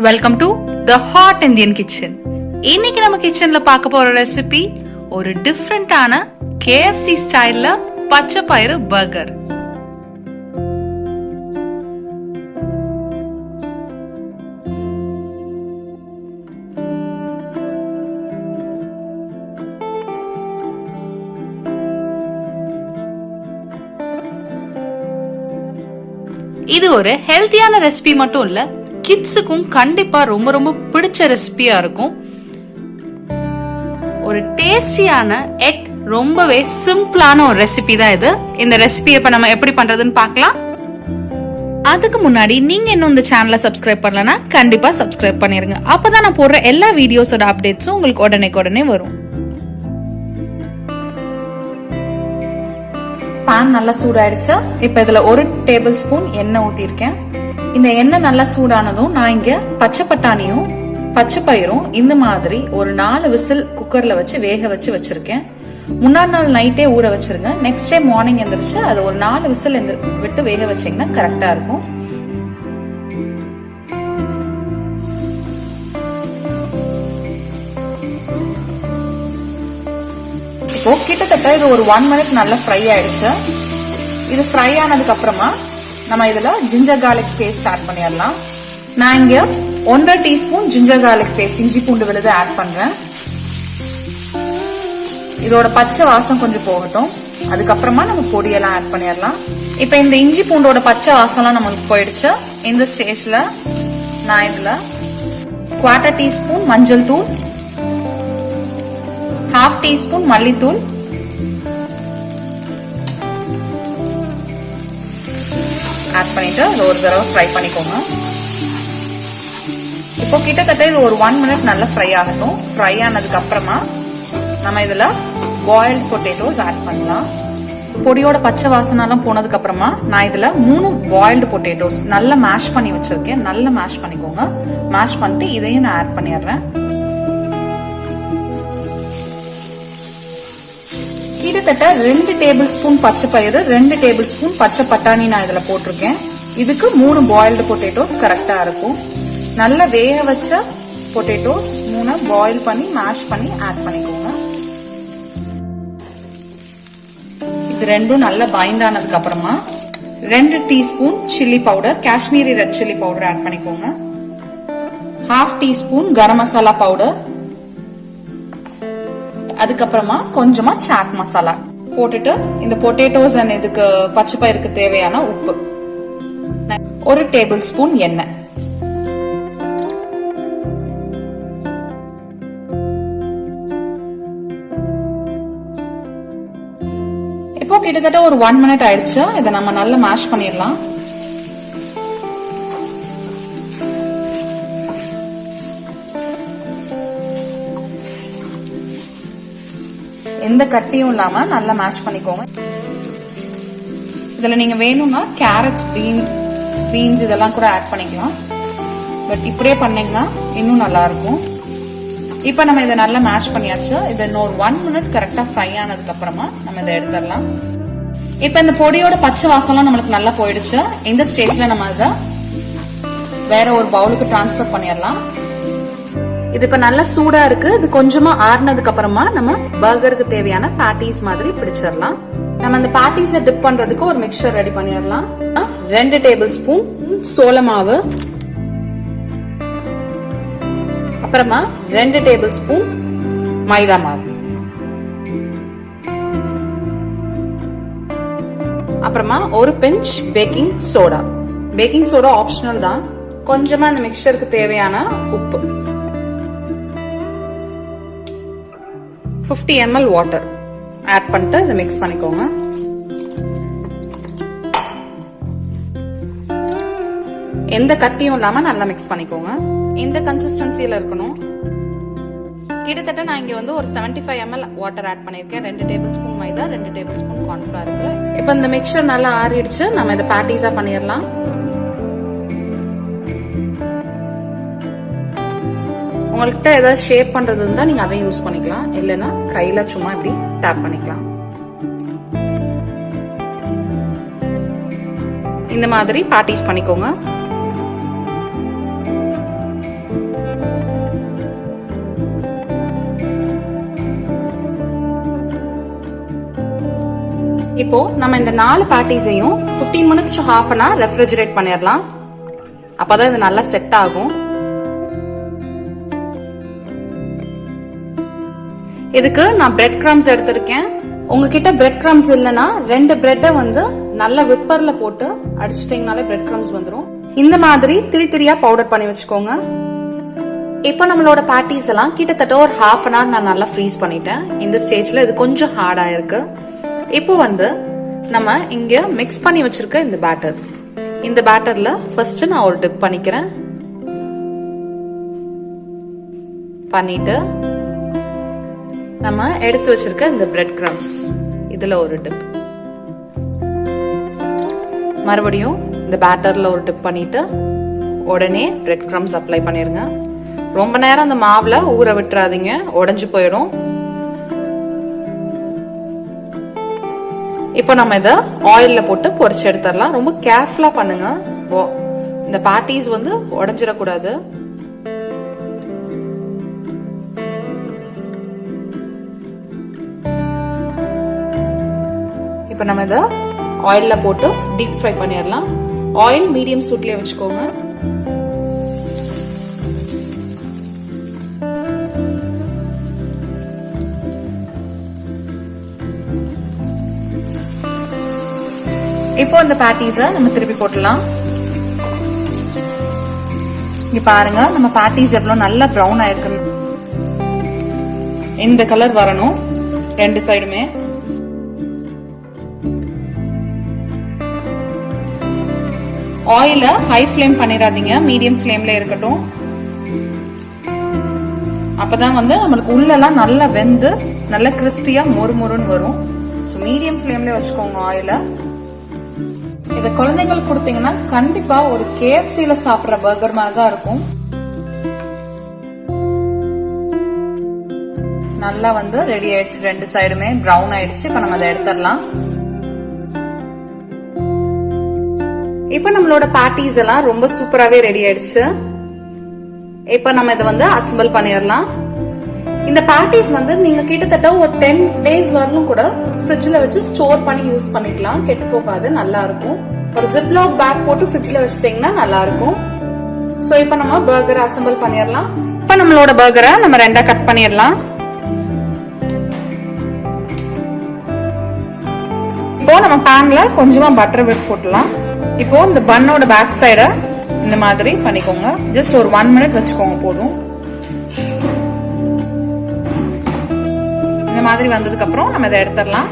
Welcome to the hot Indian kitchen. இன்னைக்கு நம்ம கிச்சன்ல பார்க்க போற ரெசிபி ஒரு டிஃப்ரெண்டான KFC ஸ்டைல்ல பச்சை பயிறு பர்கர். இது ஒரு ஹெல்த்தியான ரெசிபி மட்டும் இல்ல, கிட்ஸுக்கும் கண்டிப்பா ரொம்ப ரொம்ப பிடிச்ச ரெசிபியா இருக்கும். ஒரு டேஸ்டியான எட் ரொம்பவே சிம்பிளான ஒரு ரெசிபி தான் இது. இந்த ரெசிபி இப்ப நம்ம எப்படி பண்றதுன்னு பார்க்கலாம். அதுக்கு முன்னாடி நீங்க இன்னும் இந்த சேனலை சப்ஸ்கிரைப் பண்ணலனா கண்டிப்பா சப்ஸ்கிரைப் பண்ணிருங்க. அப்பதான் நான் போடுற எல்லா வீடியோஸோட அப்டேட்ஸும் உங்களுக்கு உடனே வரும். பான் நல்லா சூடாயிடுச்சு. இப்ப இதுல 1 டேபிள் ஸ்பூன் எண்ணெய் ஊத்திருக்கேன். இந்த எண்ணெய் நல்லா சூடானதும் நான் இங்க பச்சை பட்டாணியும் பச்சை பயிரும் இந்த மாதிரி ஒரு 4 விசில் குக்கர்ல வச்சு வேக வச்சிருக்கேன். முன்னாடி நாள் நைட்டே ஊற வச்சிருங்க. நெக்ஸ்ட் டே மார்னிங் எந்திரிச்சு அது ஒரு 4 விசில் விட்டு வேக வச்சீங்கன்னா கரெக்டா இருக்கும். இப்போ கிட்டத்தட்ட இது ஒரு 1 மினிட் நல்லா ஃப்ரை ஆயிடுச்சு. இது ஃப்ரை ஆனதுக்கு அப்புறமா நம்ம இதுல ஜிஞ்சர் கார்லிக் பேஸ்ட் ஆட் பண்ணிடலாம். நான் இங்க 1.5 டீஸ்பூன் ஜிஞ்சர் கார்லிக் பேஸ்ட் இஞ்சி பூண்டு விழுது ஆட் பண்றேன். இதோட பச்சை வாசம் கொஞ்சம் போகட்டும். அதுக்கப்புறமா நம்ம பொடியெல்லாம் ஆட் பண்ணிடலாம். இப்ப இந்த இஞ்சி பூண்டோட பச்சை வாசம்லாம் நம்மளுக்கு போயிடுச்சு. இந்த ஸ்டேஜ்ல நான் இதுல 1/4 டீஸ்பூன் மஞ்சள் தூள், 1/2 டீஸ்பூன் மல்லித்தூள், ஆட் பண்ணிட்டு ஒரு தடவை ஃப்ரை பண்ணிக்கோங்க. இப்போ கிட்டத்தட்ட இது ஒரு 1 மினிட் நல்லா ஃப்ரை ஆகட்டும். ஃப்ரை ஆனதுக்கு அப்புறமா நம்ம இதுல பாயில்டு பொட்டேட்டோஸ் ஆட் பண்ணலாம். பொடியோட பச்சை வாசனெல்லாம் போனதுக்கு அப்புறமா நான் இதுல 3 பாயில்டு பொட்டேட்டோஸ் நல்லா மேஷ் பண்ணி வச்சிருக்கேன். நல்லா மேஷ் பண்ணிக்கோங்க. மேஷ் பண்ணிட்டு இதையும் நான் ஆட் பண்ணிடுறேன். கிட்டத்தட்ட 2 டேபிள் ஸ்பூன் பச்சை பயிறு, 2 டேபிள் ஸ்பூன் பச்சை பட்டாணி நான் இதுல போட்டிருக்கேன். இதுக்கு 3 பாயில்டு பொட்டேட்டோஸ் கரெக்டா இருக்கும். நல்லா வேக வச்ச பொட்டேட்டோஸ் 3 பாயில் பண்ணி மேஷ் பண்ணி ஆட் பண்ணிக்கோங்க. இது ரெண்டும் நல்லா பைண்ட் ஆனதுக்கு அப்புறமா 2 teaspoon chilli powder, Kashmiri red chilli powder add பண்ணிக்கோங்க. 1/2 டீஸ்பூன் கரம் மசாலா பவுடர், அதுக்கப்புறமா கொஞ்சமா சாட் மசாலா போட்டுட்டு இந்த பொட்டேட்டோஸ் அண்ட் இதுக்கு பச்சை பயிருக்கு தேவையான உப்பு, 1 டேபிள் ஸ்பூன் எண்ணெய். இப்போ கிட்டத்தட்ட ஒரு 1 மினிட் ஆயிடுச்சு. இதை நம்ம நல்லா மேஷ் பண்ணிடலாம். எந்த கட்டியும் இல்லாம நல்லா மேஷ் பண்ணிக்கோங்க. இதுல நீங்க வேணும்னா கேரட்ஸ், பீன்ஸ் இதெல்லாம் கூட ஆட் பண்ணிக்கலாம். பட் இப்படியே பண்ணீங்கன்னா இன்னும் நல்லா இருக்கும். இப்ப நம்ம இதை நல்லா மேஷ் பண்ணியாச்சு. இதை இன்னொரு 1 மினிட் கரெக்டா ஃப்ரை ஆனதுக்கு அப்புறமா நம்ம இதை எடுத்துடலாம். இப்ப இந்த பொடியோட பச்சை வாசம்லாம் நம்மளுக்கு நல்லா போயிடுச்சு. இந்த ஸ்டேஜ்ல நம்ம இதை வேற ஒரு பவுலுக்கு டிரான்ஸ்ஃபர் பண்ணிடலாம். இது இப்ப நல்லா சூடா இருக்கு. இது கொஞ்சமா ஆறுனதுக்கு அப்புறமா நம்ம பர்கருக்கு தேவையான பேட்டிஸ் மாதிரி பிடிச்சிடலாம். நம்ம அந்த பேட்டிஸை டிப் பண்றதுக்கு ஒரு மிக்சர் ரெடி பண்ணிடலாம். 2 டேபிள் ஸ்பூன் சோள மாவு, அப்புறமா 2 டேபிள் ஸ்பூன் மைதா மாவு, அப்புறமா ஒரு pinch baking soda. Baking soda optional தான். கொஞ்சமா அந்த மிக்சருக்கு தேவையான உப்பு, 50 ml வாட்டர் ஆட் பண்ணிட்டு இதை மிக்ஸ் பண்ணிக்கோங்க. எந்த கட்டியும் இல்லாம நல்லா மிக்ஸ் பண்ணிக்கோங்க. இந்த கன்சிஸ்டன்சில இருக்கணும். கிட்டத்தட்ட நான் இங்க வந்து ஒரு 75 ml வாட்டர் ஆட் பண்ணிருக்கேன். 2 டேபிள் ஸ்பூன் மைதா, 2 டேபிள் ஸ்பூன் கார்ன்ஃபிளவர் இருக்கு. இப்ப இந்த மிக்சர் நல்லா ஆறிடுச்சு. நம்ம இதை பேட்டிஸா பண்ணிடலாம். உங்கள்கிட்ட ஏதாவது ஷேப் பண்றது இருந்தா நீங்க அதை யூஸ் பண்ணிக்கலாம். இல்லைன்னா கையில சும்மா இப்படி டேப் பண்ணிக்கலாம். இந்த மாதிரி பேட்டிஸ் பண்ணிக்கோங்க. இப்போ நம்ம இந்த 4 பேட்டிஸையும் 15 minutes to half an hour refrigerate பண்ணிடலாம். அப்பதான் இது நல்லா செட் ஆகும். இதுக்கு நான் பிரெட் கிரம்ஸ் எடுத்திருக்கேன். உங்ககிட்ட பிரெட் கிரம்ஸ் இல்லைன்னா 2 பிரெட்டை வந்து நல்ல விப்பர்ல போட்டு அடிச்சிட்டீங்கனாலே பிரெட் கிரம்ஸ் வந்துடும். இந்த மாதிரி திரியா பவுடர் பண்ணி வச்சுக்கோங்க. இப்போ நம்மளோட பேட்டிஸ் எல்லாம் கிட்டத்தட்ட ஒரு half an hour நான் நல்லா ஃப்ரீஸ் பண்ணிட்டேன். இந்த ஸ்டேஜ்ல இது கொஞ்சம் ஹார்டா இருக்கு. இப்போ வந்து நம்ம இங்க மிக்ஸ் பண்ணி வச்சிருக்க இந்த பேட்டர்ல ஃபர்ஸ்ட் நான் ஒரு டிப் பண்ணிக்கிறேன். பண்ணிட்டு நம்ம எடுத்து வச்சிருக்க இந்த பிரெட் கிரம்ஸ் இதுல ஒரு டிப், மறுபடியும் இந்த பேட்டர்ல ஒரு டிப் பண்ணிட்டு உடனே பிரெட் கிரம்ஸ் அப்ளை பண்ணிருங்க. ரொம்ப நேரம் அந்த மாவுல ஊற விட்டுறாதீங்க, உடைஞ்சு போயிடும். இப்போ நம்ம இத ஆயில்ல போட்டு பொரிச்சு எடுத்துடலாம். ரொம்ப கேர்ஃபுல்லா பண்ணுங்க, இந்த பேட்டிஸ் வந்து உடைஞ்சிடக்கூடாது. இப்போ நம்ம இத ஆயில்ல போட்டு டீப் ஃப்ரை பண்ணிடலாம். ஆயில் மீடியம் சூட்லயே வச்சுக்கோங்க. இப்போ இந்த பேட்டிஸ நம்ம திருப்பி போட்டுடலாம். இங்க பாருங்க, நம்ம பேட்டிஸ் எவ்வளவு நல்லா ப்ரௌன் ஆயிருக்கு. இந்த கலர் வரணும் 2 சைடுமே. ஆயில ஹை ஃப்ளேம் பண்ணிடாதீங்க, மீடியம் ஃப்ளேம்ல இருக்கட்டும். அப்பதான் வந்து நம்மளுக்கு உள்ளெல்லாம் நல்லா வெந்து நல்ல கிறிஸ்பியா மொறுமொறுன்னு வரும். மீடியம் ஃப்ளேம்ல வச்சுக்கோங்க ஆயில. இத குழந்தைங்களுக்கு கொடுத்தீங்கன்னா கண்டிப்பா ஒரு KFCல சாப்பிடுற பர்கர் மாதிரி தான் இருக்கும். நல்லா வந்து ரெடி ஆயிடுச்சு, 2 சைடுமே ப்ரௌன் ஆயிடுச்சு. இப்ப நம்ம அதை எடுத்துடலாம். இப்ப நம்மளோட பேட்டிஸ் எல்லாம் ரொம்ப சூப்பராவே ரெடி ஆயிடுச்சு. இப்ப நம்ம இதை வந்து அசெம்பிள் பண்ணிடலாம். இந்த பேட்டிஸ் வந்து நீங்க கிட்டத்தட்ட ஒரு 10 days வரலும் கூட ஃப்ரிட்ஜ்ல வச்சு ஸ்டோர் பண்ணி யூஸ் பண்ணிக்கலாம், கெட்டு போகாது, நல்லா இருக்கும். ஒரு ஜிப்லாக் பேக் போட்டு ஃப்ரிட்ஜ்ல வச்சிட்டீங்கன்னா நல்லா இருக்கும். சோ இப்ப நம்ம பர்கரை அசெம்பிள் பண்ணிடலாம். இப்ப நம்மளோட பர்கரை நம்ம 2ஆ கட் பண்ணிடலாம். இப்போ நம்ம பேன்ல கொஞ்சமா பட்டர் விட்டு போட்டுலாம். இப்போ இந்த பன்னோட பேக் சைட இந்த மாதிரி பண்ணிக்கோங்க. ஜஸ்ட் ஒரு 1 minute வச்சுக்கோங்க போதும். இந்த மாதிரி வந்ததுக்கு அப்புறம் நம்ம இதை எடுத்துடலாம்.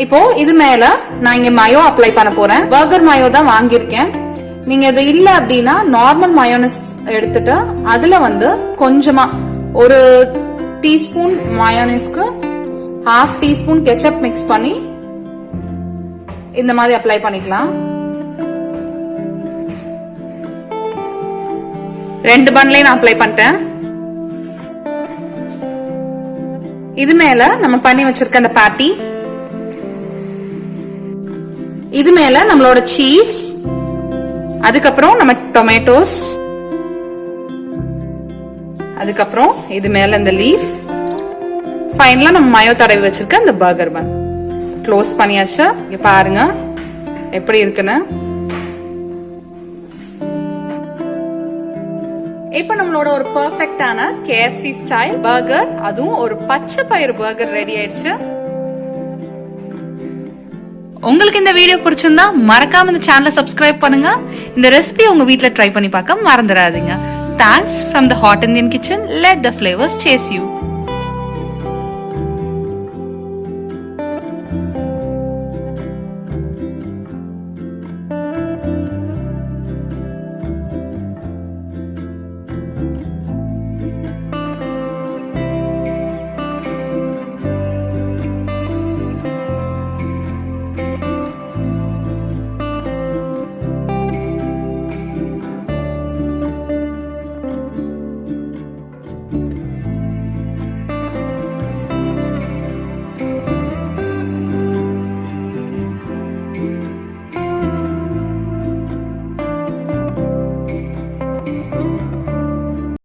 இப்போ இது மேல நான் இங்க மயோ அப்ளை பண்ண போறேன். பர்கர் மயோ தான் வாங்கியிருக்கேன். நீங்க இது இல்ல அப்படின்னா நார்மல் மயோனஸ் எடுத்துட்டு அதுல வந்து கொஞ்சமா ஒரு டீஸ்பூன் மயோனஸ்க்கு 1/2 teaspoon கெச்சப் மிக்ஸ் பண்ணி இந்த மாதிரி அப்ளை பண்ணிக்கலாம். 2 பன்லயும் நான் அப்ளை பண்ணிட்டேன். இது மேல நம்ம பண்ணி வச்சிருக்க அந்த பேட்டி, இது மேல நம்மளோட சீஸ், அதுக்கப்புறம் நம்ம டொமேட்டோஸ், அதுக்கப்புறம் இது மேல இந்த லீஃப், ஃபைனலா நம்ம மயோ தடவி வச்சிருக்க இந்த பர்கர் பன் க்ளோஸ் பண்ணியாச்சு. இங்க பாருங்க எப்படி இருக்குன்னு. இப்ப நம்மளோட ஒரு பெர்ஃபெக்ட்டான KFC ஸ்டைல் பர்கர், அதுவும் ஒரு பச்சை பயிறு பர்கர் ரெடி ஆயிடுச்சு. உங்களுக்கு இந்த வீடியோ பிடிச்சிருந்தா மறக்காம இந்த சேனலை சப்ஸ்கிரைப் பண்ணுங்க. இந்த ரெசிபி உங்க வீட்ல ட்ரை பண்ணி பார்க்க மறந்துடாதீங்க. Thanks from the Hot Indian Kitchen. Let the flavors chase you.